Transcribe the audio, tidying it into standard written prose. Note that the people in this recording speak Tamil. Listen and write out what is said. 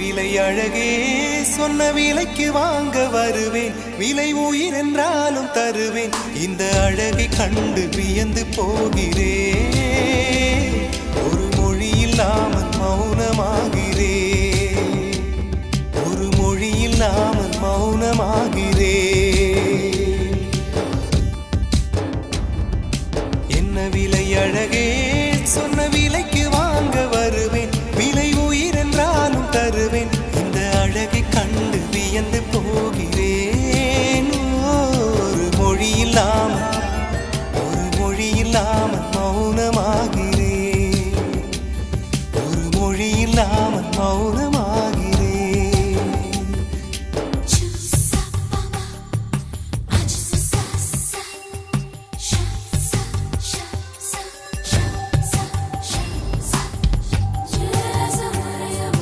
விலை அழகே சொன்ன விலைக்கு வாங்க வருவேன். விலை உயிர் என்றாலும் தருவேன். இந்த அழகை கண்டு வியந்து போகிறேன். ஒரு மொழி இல்லாமல் மௌனமாகிறேன். ஒரு மொழி இல்லாமல் மௌனமாகிறேன். என்ன விலை அழகே சொன்ன விலைக்கு வாங்க வருவேன். விலை உயிர் என்றாலும் தருவேன். இந்த அழகை கண்டு வியந்து போகிறேன். ஒரு மொழி இல்லாமல் மௌனமாகிறேன். ஒரு மொழி இல்லாமல் மௌனம்